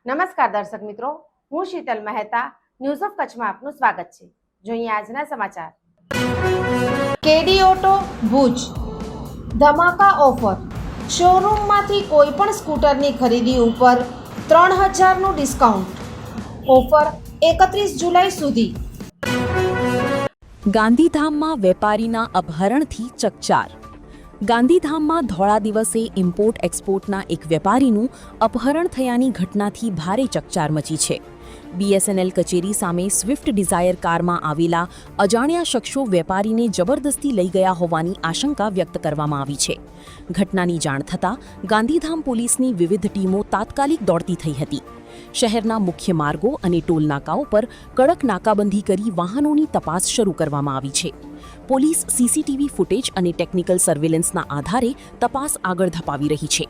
નમસ્કાર દર્શક મિત્રો, હું શીતલ મહેતા ન્યૂઝ ઓફ કચ્છમાં આપનું સ્વાગત છે। જોઈએ આજના સમાચાર। કેડી ઓટો ભુજ ધમાકા ઓફર। શોરૂમમાંથી કોઈ પણ સ્કૂટરની ખરીદી ઉપર 3000નું ડિસ્કાઉન્ટ। ઓફર 31 જુલાઈ સુધી। ગાંધીધામમાં વેપારીના અપહરણથી ચકચાર। ગાંધીધામમાં ધોળા દિવસે ઇમ્પોર્ટ એક્સપોર્ટના એક વેપારીનું અપહરણ થયાની ઘટનાથી ભારે ચકચાર મચી છે। બીએસએનએલ કચેરી સામે સ્વિફ્ટ ડિઝાયર કારમાં આવેલા અજાણ્યા શખ્સો વેપારીને જબરદસ્તી લઈ ગયા હોવાની આશંકા વ્યક્ત કરવામાં આવી છે। ઘટનાની જાણ થતાં ગાંધીધામ પોલીસની વિવિધ ટીમો તાત્કાલિક દોડતી થઈ હતી। શહેરના મુખ્ય માર્ગો અને ટોલ નાકાઓ પર કડક નાકાબંધી કરી વાહનોની તપાસ શરૂ કરવામાં આવી છે। પોલીસ સીસીટીવી ફૂટેજ અને ટેકનિકલ સર્વેલન્સના આધારે તપાસ આગળ ધપાવી રહી છે,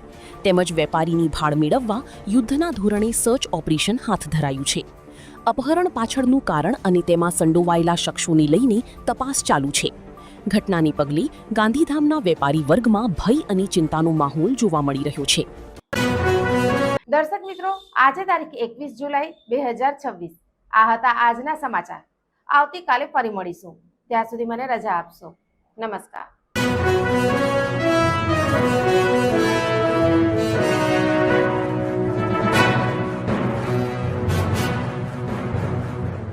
તેમજ વેપારીની ભાળ મેળવવા યુદ્ધના ધોરણે સર્ચ ઓપરેશન હાથ ધરાયું છે। અપહરણ પાછળનું કારણ અને તેમાં સંડોવાયેલા શખ્સોને લઈને તપાસ ચાલુ છે। ઘટનાને પગલે ગાંધીધામના વેપારી વર્ગમાં ભય અને ચિંતાનો માહોલ જોવા મળી રહ્યો છે। દર્શક મિત્રો, આજે તારીખ 21 જુલાઈ 2026 આ હતા આજના સમાચાર। આવતીકાલે ફરી મળીશું, ત્યાં સુધી મને રજા આપશો। નમસ્કાર।